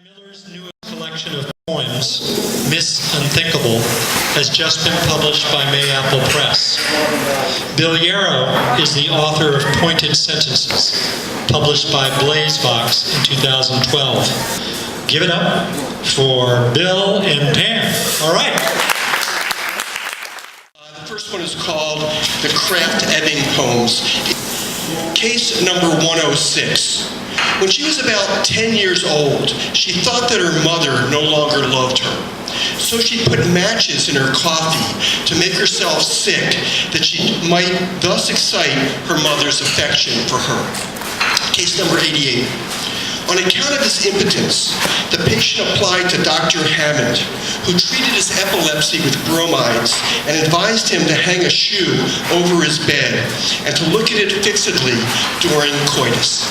Miller's newest collection of poems, Miss Unthinkable, has just been published by Mayapple Press. Bill Yarrow is the author of Pointed Sentences, published by Blazebox in 2012. Give it up for Bill and Pam. All right. The first one is called The Kraft Ebbing Poems. Case number 106. When she was about 10 years old, she thought that her mother no longer loved her. So she put matches in her coffee to make herself sick, that she might thus excite her mother's affection for her. Case number 88. On account of his impotence, the patient applied to Dr. Hammond, who treated his epilepsy with bromides and advised him to hang a shoe over his bed and to look at it fixedly during coitus,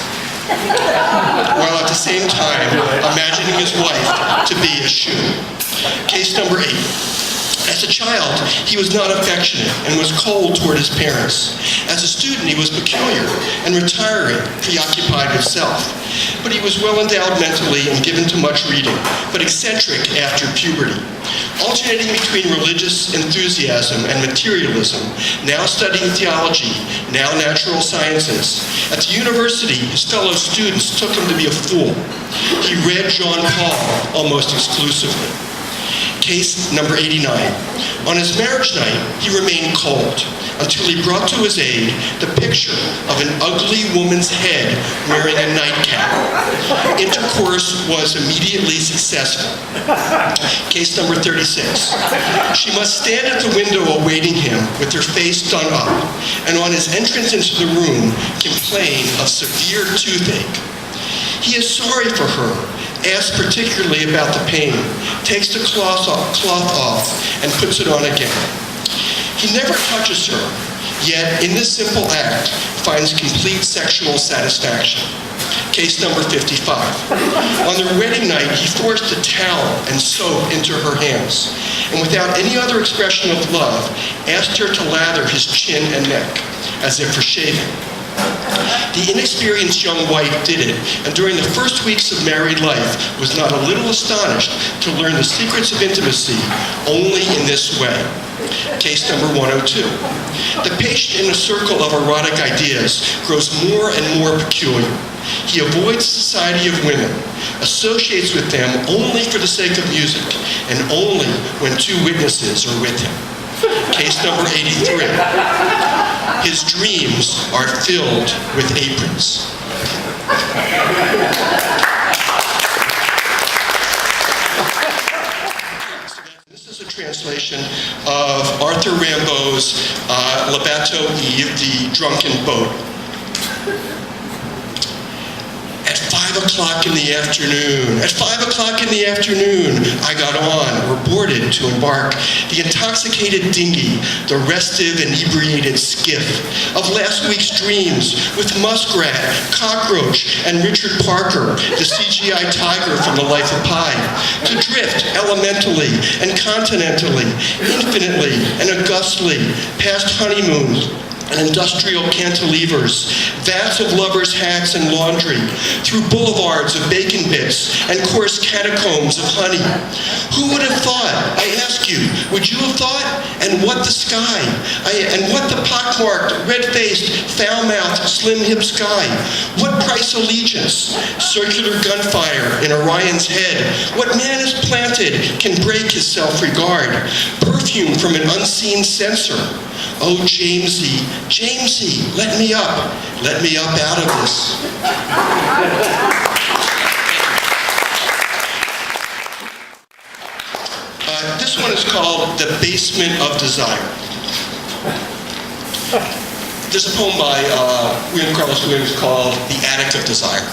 while at the same time imagining his wife to be a shoe. Case number 8. As a child, he was not affectionate and was cold toward his parents. As a student, he was peculiar and retiring, preoccupied with self. But he was well endowed mentally and given to much reading, but eccentric after puberty. Alternating between religious enthusiasm and materialism, now studying theology, now natural sciences. At the university, his fellow students took him to be a fool. He read John Paul almost exclusively. Case number 89. On his marriage night, he remained cold until he brought to his aid the picture of an ugly woman's head wearing a nightcap. Intercourse was immediately successful. Case number 36. She must stand at the window awaiting him with her face done up, and on his entrance into the room, complain of severe toothache. He is sorry for her, asks particularly about the pain, takes the cloth off, and puts it on again. He never touches her, yet in this simple act finds complete sexual satisfaction. Case number 55. On their wedding night, he forced a towel and soap into her hands, and without any other expression of love, asked her to lather his chin and neck, as if for shaving. The inexperienced young wife did it, and during the first weeks of married life was not a little astonished to learn the secrets of intimacy only in this way. Case number 102. The patient in a circle of erotic ideas grows more and more peculiar. He avoids the society of women, associates with them only for the sake of music, and only when two witnesses are with him. Case number 83. His dreams are filled with aprons. This is a translation of Arthur Rimbaud's Le Bateau Ivre, the Drunken Boat. At 5 o'clock in the afternoon, I got on, or boarded to embark, the intoxicated dinghy, the restive, inebriated skiff of last week's dreams with Muskrat, Cockroach, and Richard Parker, the CGI tiger from The Life of Pi, to drift elementally and continentally, infinitely and augustly, past honeymoons and industrial cantilevers, vats of lovers' hats and laundry, through boulevards of bacon bits and coarse catacombs of honey. Who would have thought? I ask you, would you have thought? And what the sky? And what the pockmarked, red-faced, foul-mouthed, slim-hipped sky? What price allegiance? Circular gunfire in Orion's head. What man is planted can break his self-regard. Perfume from an unseen censer. Oh, Jamesy, let me up out of this. This one is called The Basement of Desire. There's a poem by William Carlos Williams called The Attic of Desire.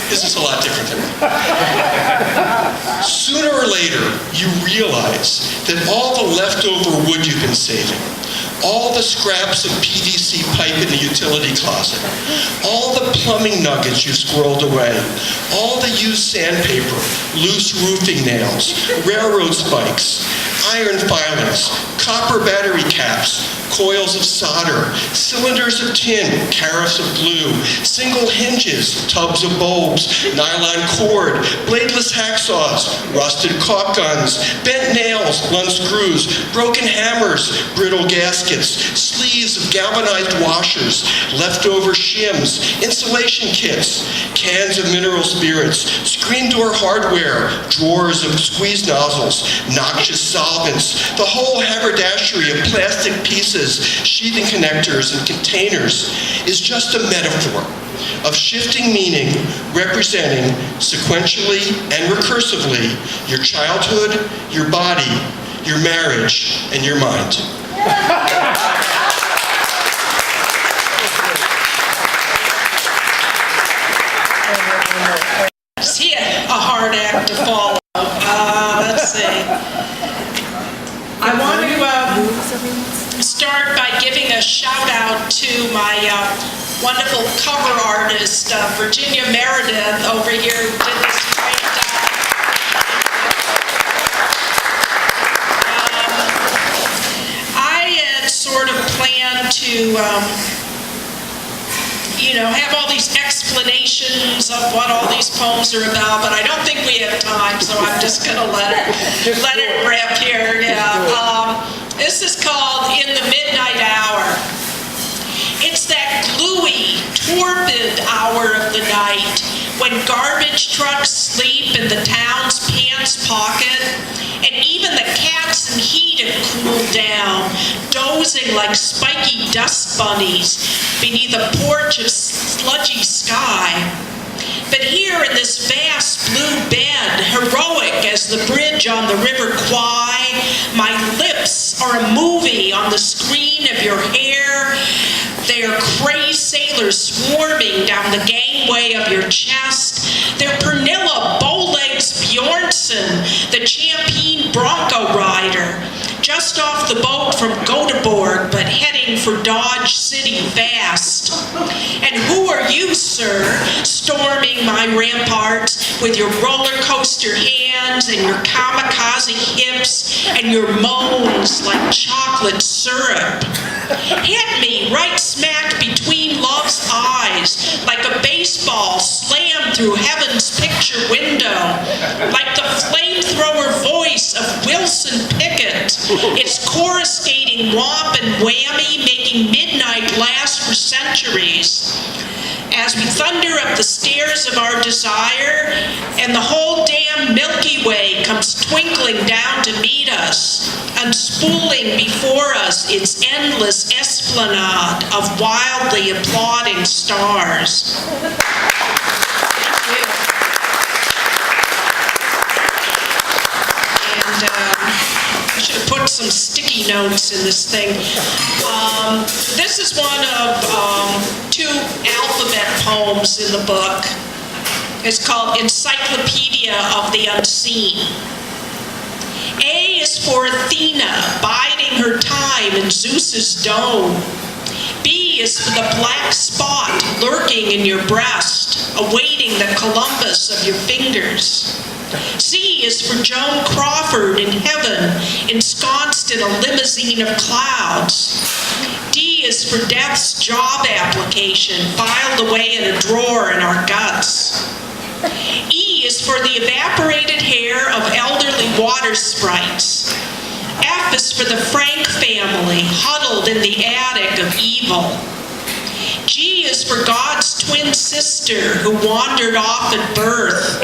This is a lot different than that. Sooner or later, you realize that all the leftover wood you've been saving, all the scraps of PVC pipe in the utility closet, all the plumbing nuggets you squirreled away, all the used sandpaper, loose roofing nails, railroad spikes, iron filings, copper battery caps, coils of solder, cylinders of tin, carafes of glue, single hinges, tubs of bulbs, nylon cord, bladeless hacksaws, rusted caulk guns, bent nails, blunt screws, broken hammers, brittle gaskets, sleeves of galvanized washers, leftover shims, insulation kits, cans of mineral spirits, screen door hardware, drawers of squeeze nozzles, noxious solvents, the whole haberdashery of plastic pieces, sheathing connectors, and containers is just a metaphor of shifting meaning representing sequentially and recursively your childhood, your body, your marriage, and your mind. Is he a hard act to follow? Let's see. I want to start by giving a shout out to my wonderful cover artist, Virginia Meredith, over here, who did this great I had sort of planned to have all these explanations of what all these poems are about, but I don't think we have time, so I'm just going to let it rip here. Yeah. This is called In the Midnight Hour. It's that gluey, torpid hour of the night when garbage trucks sleep in the town's pants pocket, and even the cats in heat have cooled down, dozing like spiky dust bunnies beneath a porch of sludgy sky. But here in this vast blue bed, heroic as the bridge on the River Kwai, my lips are a movie on the screen of your hair. They are crazed sailors swarming down the gangway of your chest. They're Pernilla Bowlegs Bjornsson, the champion bronco rider, just off the boat from Göteborg, but heading for Dodge City fast. And who are you, sir, storming my ramparts with your roller coaster hands and your kamikaze hips and your moans like chocolate syrup? Hit me right smack between love's eyes, like a baseball slammed through heaven's picture window, like the flamethrower voice of Wilson Pickett, its coruscating whomp and whammy making midnight last for centuries. As we thunder up the stairs of our desire, and the whole damn Milky Way comes twinkling down to meet us, unspooling before us its endless esplanade of wildly applauding stars. Thank you. And I should have put some sticky notes in this thing. This is one of two alphabet poems in the book. It's called Encyclopedia of the Unseen. A is for Athena, biding her time in Zeus's dome. B is for the black spot lurking in your breast, awaiting the Columbus of your fingers. C is for Joan Crawford in heaven, ensconced in a limousine of clouds. D is for death's job application, filed away in a drawer in our guts. E is for the evaporated hair of elderly water sprites. F is for the Frank family, huddled in the attic of evil. G is for God's twin sister who wandered off at birth.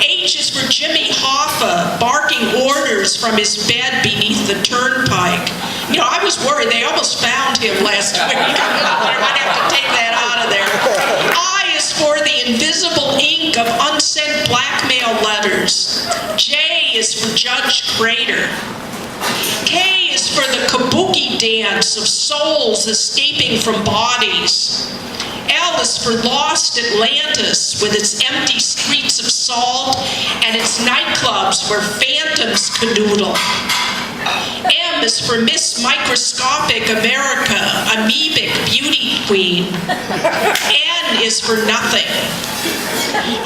H is for Jimmy Hoffa, barking orders from his bed beneath the turnpike. I was worried. They almost found him last week. I might have to take that out of there. I is for the invisible ink of unsent blackmail letters. J is for Judge Crater. K is for the kabuki dance of souls escaping from bodies. L is for lost Atlantis with its empty streets of salt and its nightclubs where phantoms canoodle. M is for Miss Microscopic America, amoebic beauty queen. N is for nothing.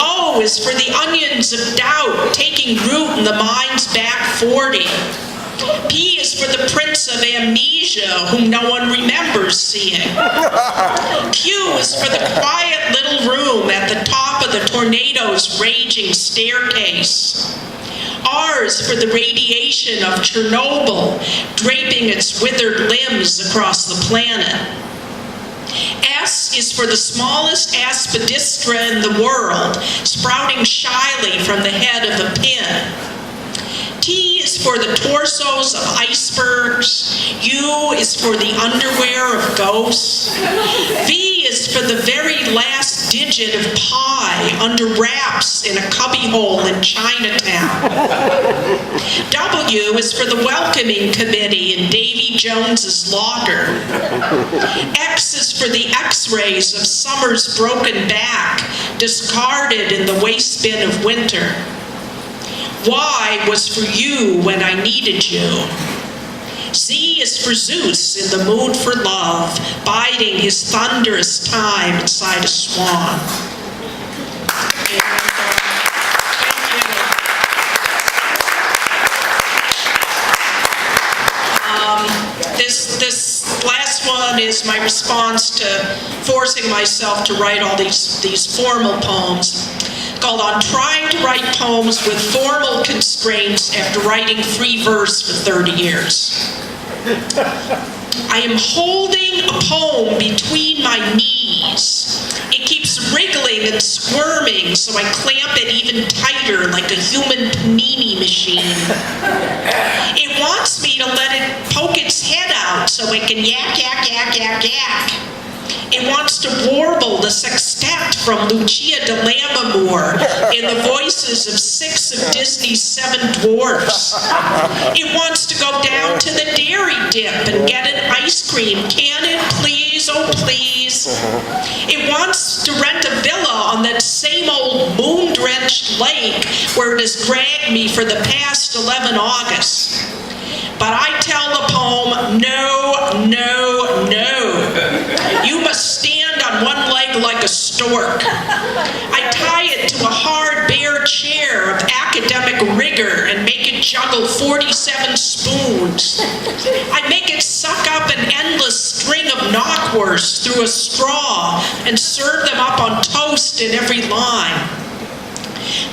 O is for the onions of doubt taking root in the mind's back 40. P is for the Prince of Amnesia, whom no one remembers seeing. Q is for the quiet little room at the top of the tornado's raging staircase. R is for the radiation of Chernobyl, draping its withered limbs across the planet. S is for the smallest aspidistra in the world, sprouting shyly from the head of a pin. T is for the torsos of icebergs. U is for the underwear of ghosts. V is for the very last digit of pi under wraps in a cubbyhole in Chinatown. W is for the welcoming committee in Davy Jones's locker. X is for the x-rays of summer's broken back, discarded in the waste bin of winter. Y was for you when I needed you. Z is for Zeus in the mood for love, biding his thunderous time inside a swan. And, thank you. This last one is my response to forcing myself to write all these formal poems, called On Trying to Write Poems with Formal Constraints After Writing Free Verse for 30 Years. I am holding a poem between my knees. It keeps wriggling and squirming, so I clamp it even tighter like a human panini machine. It wants me to let it poke its head out so it can yak, yak, yak, yak, yak. It wants to warble the sextet from Lucia de Lammermoor in the voices of 6 of Disney's 7 dwarfs. It wants to go down to the dairy dip and get an ice cream. Can it please, oh please? It wants to rent a villa on that same old moon-drenched lake where it has dragged me for the past 11 Augusts. But I tell the poem, no, no, no. You must stand on one leg like a stork. I tie it to a hard, bare chair of academic rigor and make it juggle 47 spoons. I make it suck up an endless string of knockwursts through a straw and serve them up on toast in every line.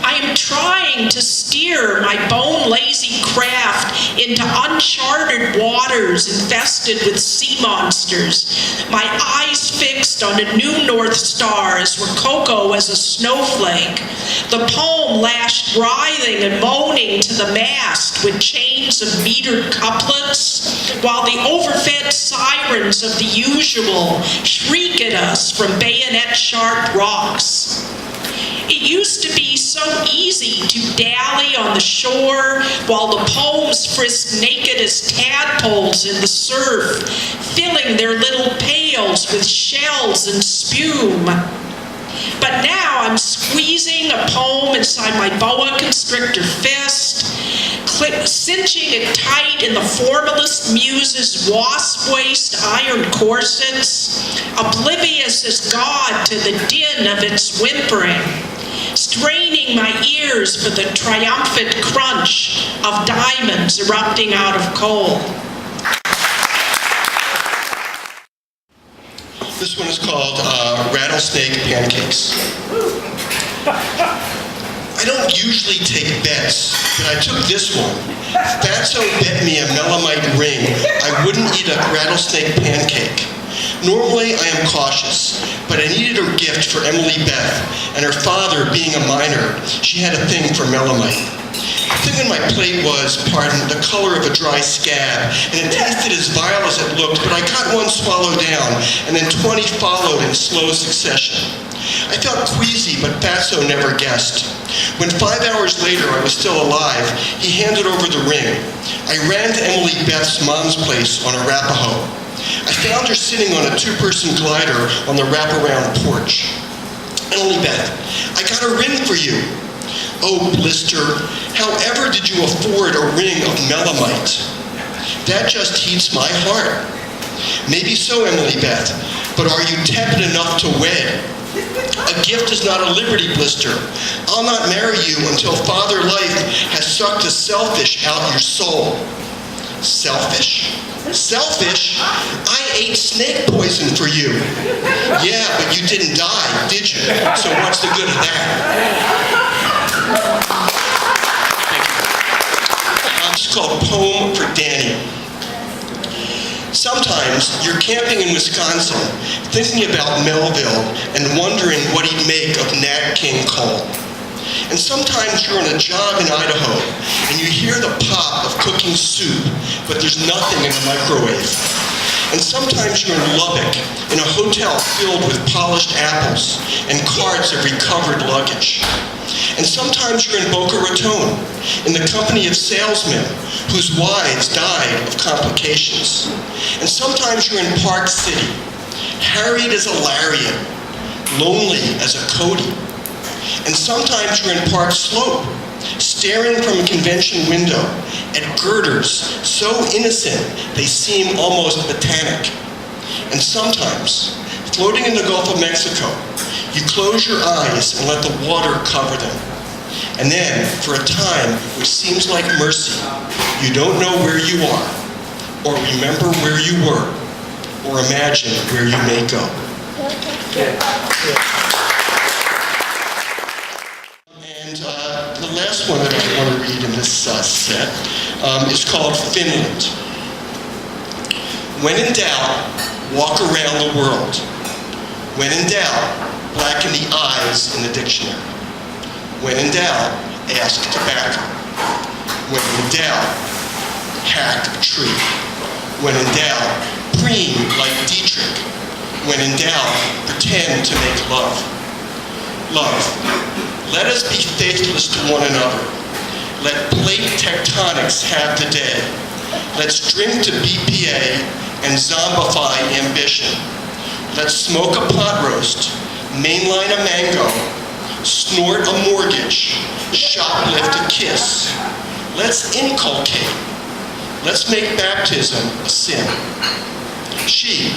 I am trying to steer my bone-lazy craft into uncharted waters infested with sea monsters, my eyes fixed on a new North Star as rococo as a snowflake, the poem lashed writhing and moaning to the mast with chains of metered couplets, while the overfed sirens of the usual shriek at us from bayonet-sharp rocks. It used to be so easy to dally on the shore while the poems frisked naked as tadpoles in the surf, filling their little pails with shells and spume. But now I'm squeezing a poem inside my boa constrictor fist, cinching it tight in the formalist muse's wasp-waist iron corsets, oblivious as God to the din of its whimpering, straining my ears for the triumphant crunch of diamonds erupting out of coal. This one is called Rattlesnake Pancakes. I don't usually take bets, but I took this one. Fatso bet me a melamite ring I wouldn't eat a rattlesnake pancake. Normally, I am cautious, but I needed a gift for Emily Beth, and her father, being a minor, she had a thing for melamite. The thing on my plate was, pardon, the color of a dry scab, and it tasted as vile as it looked, but I got one swallow down, and then 20 followed in slow succession. I felt queasy, but Fatso never guessed. When 5 hours later I was still alive, he handed over the ring. I ran to Emily Beth's mom's place on Arapahoe. I found her sitting on a 2-person glider on the wraparound porch. Emily Beth, I got a ring for you. Oh, blister, however did you afford a ring of melamite? That just heats my heart. Maybe so, Emily Beth, but are you tepid enough to wed? A gift is not a liberty, blister. I'll not marry you until Father Life has sucked the selfish out your soul. Selfish? Selfish? I ate snake poison for you. Yeah, but you didn't die, did you? So what's the good of that? It's called Poem for Danny. Sometimes you're camping in Wisconsin, thinking about Melville and wondering what he'd make of Nat King Cole. And sometimes you're on a job in Idaho and you hear the pop of cooking soup, but there's nothing in the microwave. And sometimes you're in Lubbock, in a hotel filled with polished apples and carts of recovered luggage. And sometimes you're in Boca Raton, in the company of salesmen whose wives died of complications. And sometimes you're in Park City, harried as a lariat, lonely as a Cody. And sometimes you're in Park Slope, staring from a convention window at girders so innocent they seem almost botanic. And sometimes, floating in the Gulf of Mexico, you close your eyes and let the water cover them. And then, for a time which seems like mercy, you don't know where you are, or remember where you were, or imagine where you may go. And the last one that I want to read in this set is called Finland. When in doubt, walk around the world. When in doubt, blacken the I's in the dictionary. When in doubt, ask tobacco. When in doubt, hack a tree. When in doubt, preen like Dietrich. When in doubt, pretend to make love. Love. Let us be faithless to one another. Let plate tectonics have the day. Let's drink to BPA and zombify ambition. Let's smoke a pot roast, mainline a mango, snort a mortgage, shoplift a kiss. Let's inculcate. Let's make baptism a sin. She,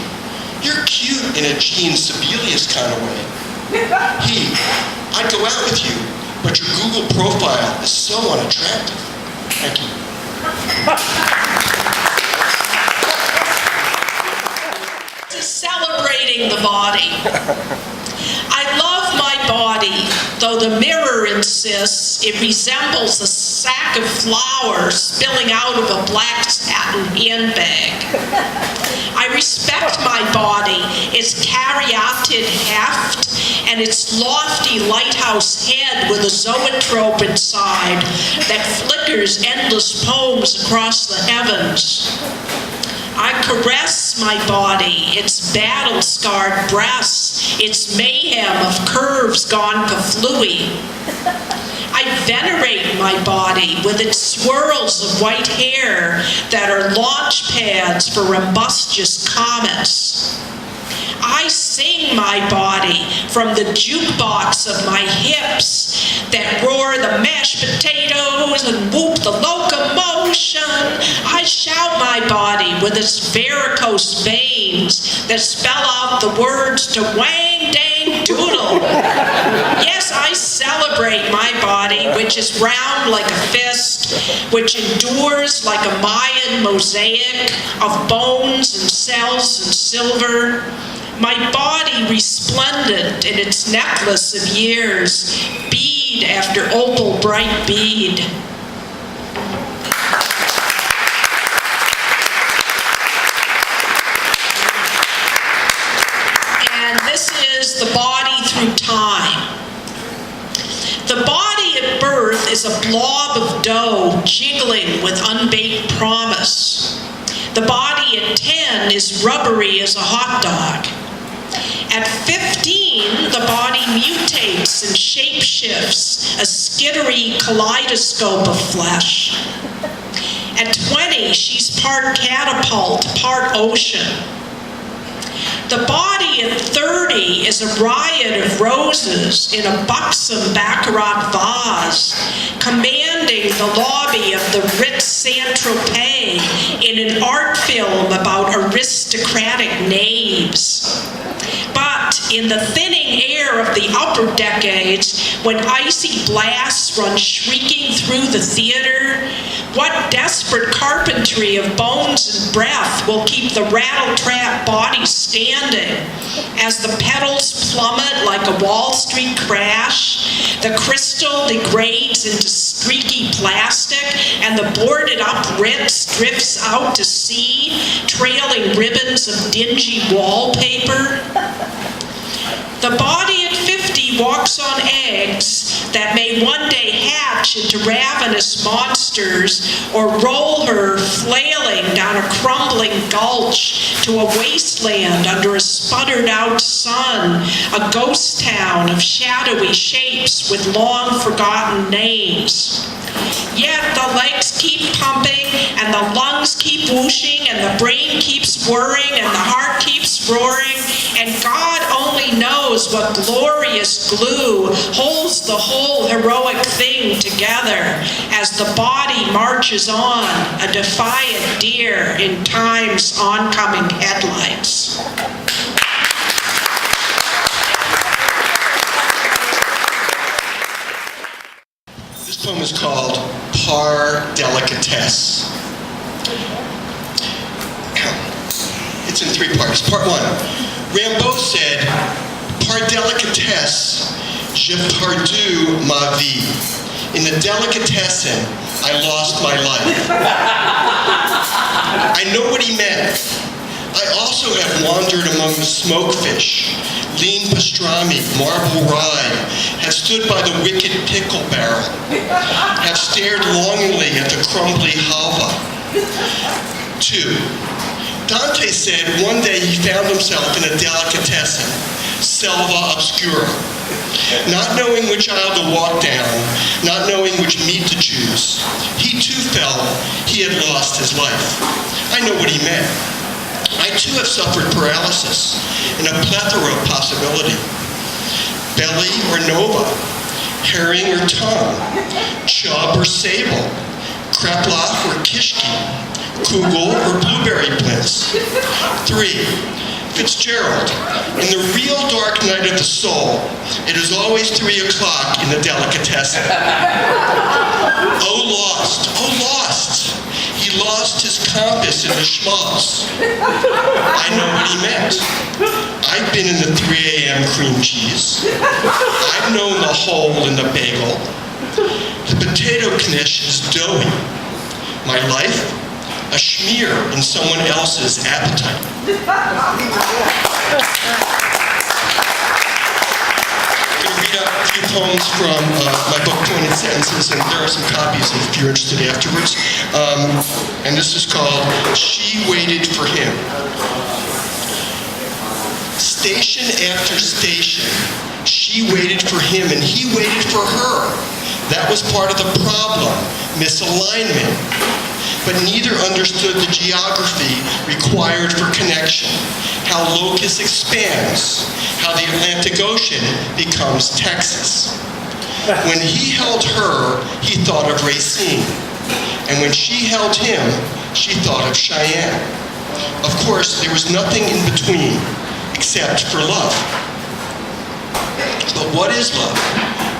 you're cute in a Gene Sibelius kind of way. He, I'd go out with you, but your Google profile is so unattractive. Thank you. This is celebrating the body. I love my body, though the mirror insists it resembles a sack of flour spilling out of a black satin handbag. I respect my body, its caryatid heft, and its lofty lighthouse head with a zoetrope inside that flickers endless poems across the heavens. I caress my body, its battle-scarred breasts, its mayhem of curves gone kaflooey. I venerate my body with its swirls of white hair that are launch pads for rumbustious comets. I sing my body from the jukebox of my hips that roar the mashed potatoes and whoop the locomotion. I shout my body with its varicose veins that spell out the words to wang dang doodle. Yes, I celebrate my body, which is round like a fist, which endures like a Mayan mosaic of bones and cells and silver. My body resplendent in its necklace of years, bead after opal bright bead. And this is the body through time. The body at birth is a blob of dough jiggling with unbaked promise. The body at 10 is rubbery as a hot dog. At 15, the body mutates and shapeshifts, a skittery kaleidoscope of flesh. At 20, she's part catapult, part ocean. The body at 30 is a riot of roses in a buxom baccarat vase, commanding the lobby of the Ritz Saint-Tropez in an art film about aristocratic knaves. But in the thinning air of the upper decades, when icy blasts run shrieking through the theater, what desperate carpenter symmetry of bones and breath will keep the rattle-trap body standing. As the petals plummet like a Wall Street crash, the crystal degrades into streaky plastic, and the boarded-up Ritz drifts out to sea, trailing ribbons of dingy wallpaper. The body at 50 walks on eggs that may one day hatch into ravenous monsters or roll her flailing down a crumbling gulch to a wasteland under a sputtered out sun, a ghost town of shadowy shapes with long forgotten names. Yet the legs keep pumping, and the lungs keep whooshing, and the brain keeps whirring, and the heart keeps roaring, and God only knows what glorious glue holds the whole heroic thing together as the body marches on, a defiant deer in time's oncoming headlights. This poem is called Par Delicatesse. It's in 3 parts. Part 1. Rimbaud said, Par délicatesse, je perdu ma vie. In the delicatessen, I lost my life. I know what he meant. I also have wandered among the smokefish, lean pastrami, marble rye, have stood by the wicked pickle barrel, have stared longingly at the crumbly halva. 2. Dante said one day he found himself in a delicatessen, selva obscura, not knowing which aisle to walk down, not knowing which meat to choose. He too felt he had lost his life. I know what he meant. I too have suffered paralysis and a plethora of possibility. Belly or nova, herring or tongue, chub or sable, kreplach or kishki, kugel or blueberry blintz. 3. Fitzgerald, in the real dark night of the soul, it is always 3 o'clock in the delicatessen. Oh, lost, oh, lost. He lost his compass in the schmaltz. I know what he meant. I've been in the 3 a.m. cream cheese. I've known the hole in the bagel. The potato knish is doughy. My life? A schmear in someone else's appetite. I'm going to read out a few poems from my book, Pointed Sentences, and there are some copies if you're interested afterwards. And this is called She Waited for Him. Station after station, she waited for him and he waited for her. That was part of the problem, misalignment. But neither understood the geography required for connection, how locus expands, how the Atlantic Ocean becomes Texas. When he held her, he thought of Racine. And when she held him, she thought of Cheyenne. Of course, there was nothing in between, except for love. But what is love?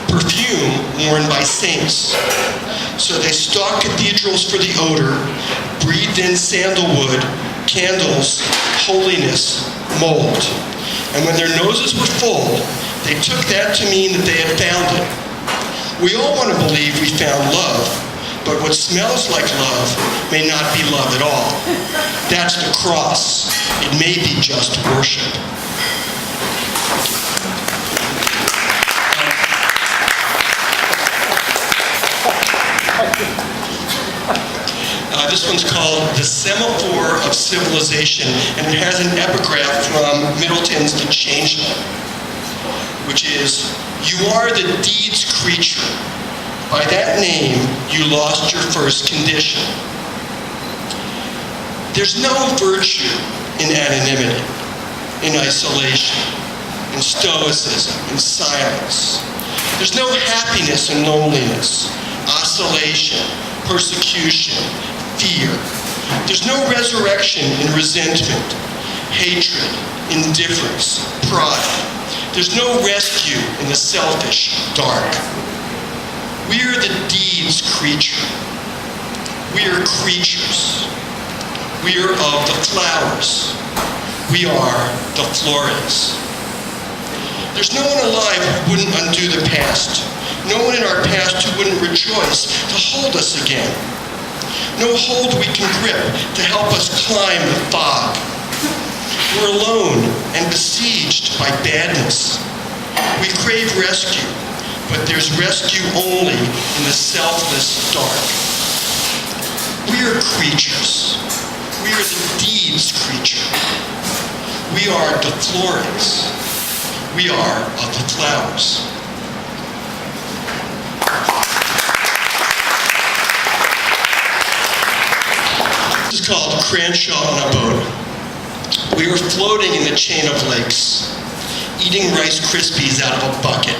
Perfume worn by saints. So they stalked cathedrals for the odor, breathed in sandalwood, candles, holiness, mold. And when their noses were full, they took that to mean that they had found it. We all want to believe we found love, but what smells like love may not be love at all. That's the cross. It may be just worship. This one's called The Semaphore of Civilization, and it has an epigraph from Middleton's The Changeling, which is, you are the deed's creature. By that name, you lost your first condition. There's no virtue in anonymity, in isolation, in stoicism, in silence. There's no happiness in loneliness, oscillation, persecution, fear. There's no resurrection in resentment, hatred, indifference, pride. There's no rescue in the selfish, dark. We are the deed's creature. We are creatures. We are of the flowers. We are the flores. There's no one alive who wouldn't undo the past. No one in our past who wouldn't rejoice to hold us again. No hold we can grip to help us climb the fog. We're alone and besieged by badness. We crave rescue, but there's rescue only in the selfless dark. We are creatures. We are the deeds creature. We are the flores. We are of the flowers. This is called Crenshaw on a Boat. We were floating in the chain of lakes, eating Rice Krispies out of a bucket.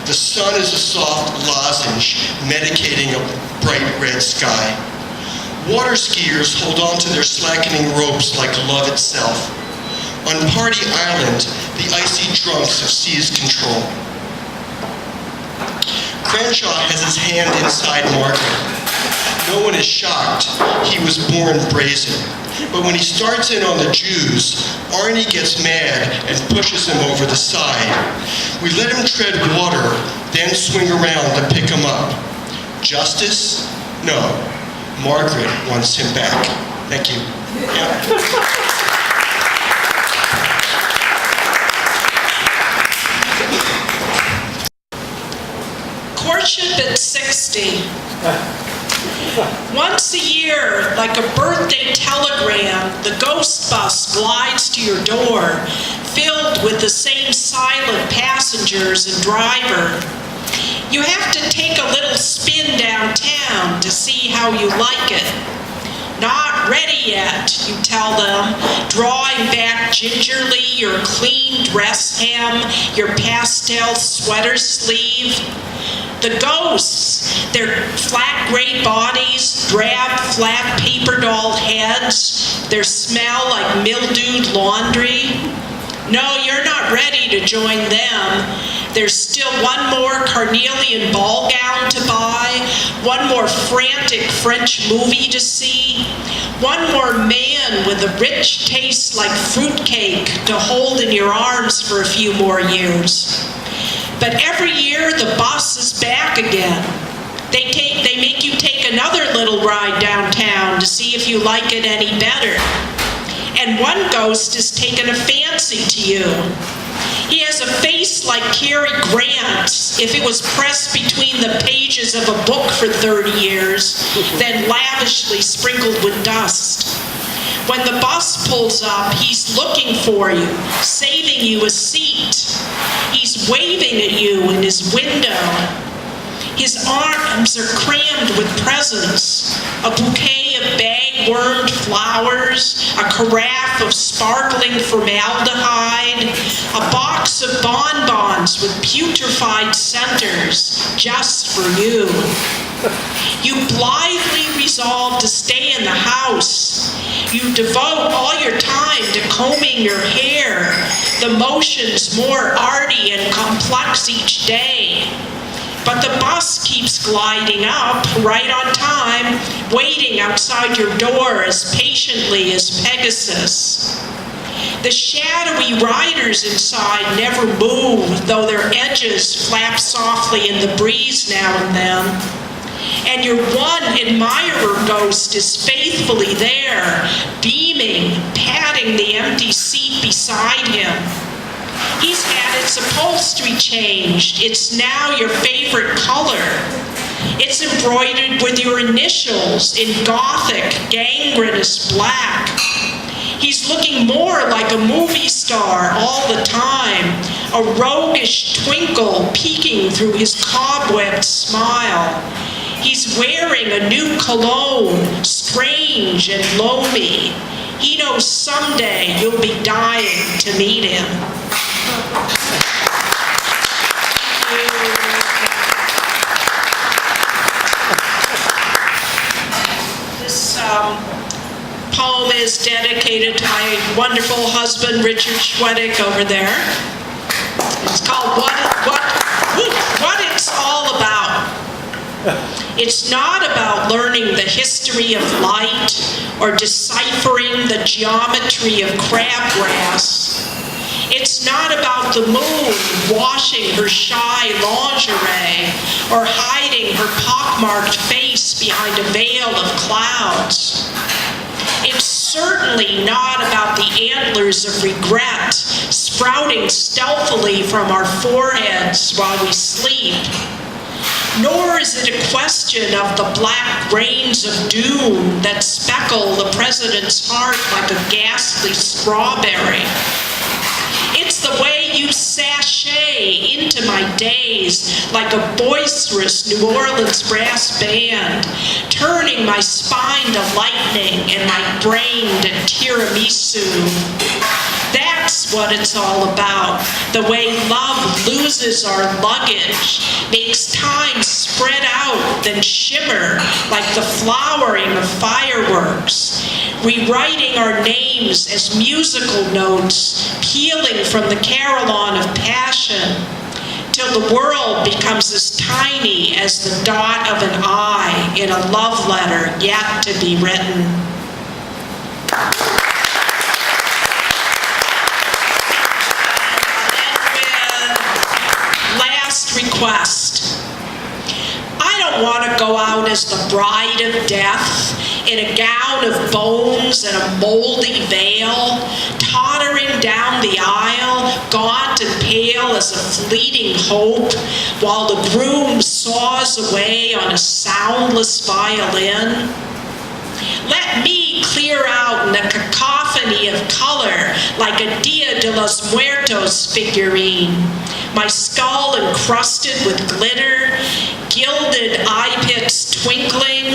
The sun is a soft lozenge medicating a bright red sky. Water skiers hold on to their slackening ropes like love itself. On Party Island, the icy drunks have seized control. Crenshaw has his hand inside Margaret. No one is shocked. He was born brazen. But when he starts in on the Jews, Arnie gets mad and pushes him over the side. We let him tread water, then swing around to pick him up. Justice? No. Margaret wants him back. Thank you. Yeah. Courtship at 60. Once a year, like a birthday telegram, the ghost bus glides to your door, filled with the same silent passengers and driver. You have to take a little spin downtown to see how you like it. Not ready yet, you tell them, drawing back gingerly your clean dress hem, your pastel sweater sleeve. The ghosts, their flat gray bodies, drab, flat paper doll heads, their smell like mildewed laundry. No, you're not ready to join them. There's still one more carnelian ball gown to buy, one more frantic French movie to see, one more man with a rich taste like fruitcake to hold in your arms for a few more years. But every year the bus is back again. They make you take another little ride downtown to see if you like it any better. And one ghost has taken a fancy to you. He has a face like Cary Grant's if it was pressed between the pages of a book for 30 years, then lavishly sprinkled with dust. When the bus pulls up, he's looking for you, saving you a seat. He's waving at you in his window. His arms are crammed with presents, a bouquet of bag-wormed flowers, a carafe of sparkling formaldehyde, a box of bonbons with putrefied centers, just for you. You blithely resolve to stay in the house. You devote all your time to combing your hair, the motions more arty and complex each day. But the bus keeps gliding up, right on time, waiting outside your door as patiently as Pegasus. The shadowy riders inside never move, though their edges flap softly in the breeze now and then. And your one admirer ghost is faithfully there, beaming, patting the empty seat beside him. He's had its upholstery changed. It's now your favorite color. It's embroidered with your initials in Gothic, gangrenous black. He's looking more like a movie star all the time, a roguish twinkle peeking through his cobwebbed smile. He's wearing a new cologne, strange and loamy. He knows someday you'll be dying to meet him. This poem is dedicated to my wonderful husband, Richard Schwedick, over there. It's called What It's All About. It's not about learning the history of light or deciphering the geometry of crabgrass. It's not about the moon washing her shy lingerie or hiding her pockmarked face behind a veil of clouds. It's certainly not about the antlers of regret sprouting stealthily from our foreheads while we sleep. Nor is it a question of the black grains of doom that speckle the president's heart like a ghastly strawberry. It's the way you sashay into my days like a boisterous New Orleans brass band, turning my spine to lightning and my brain to tiramisu. That's what it's all about. The way love loses our luggage, makes time spread out, then shimmer like the flowering of fireworks, rewriting our names as musical notes, peeling from the carillon of passion, till the world becomes as tiny as the dot of an I in a love letter yet to be written. Request. I don't want to go out as the bride of death in a gown of bones and a moldy veil, tottering down the aisle, gaunt and pale as a fleeting hope, while the groom saws away on a soundless violin. Let me clear out in a cacophony of color like a Dia de los Muertos figurine, my skull encrusted with glitter, gilded eye pits twinkling,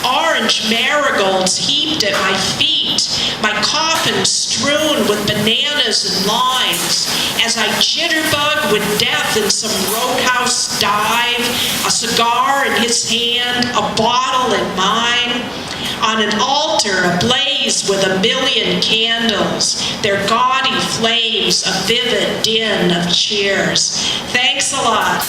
orange marigolds heaped at my feet, my coffin strewn with bananas and limes, as I jitterbug with death in some roadhouse dive, a cigar in his hand, a bottle in mine, on an altar ablaze with a million candles, their gaudy flames a vivid din of cheers. Thanks a lot.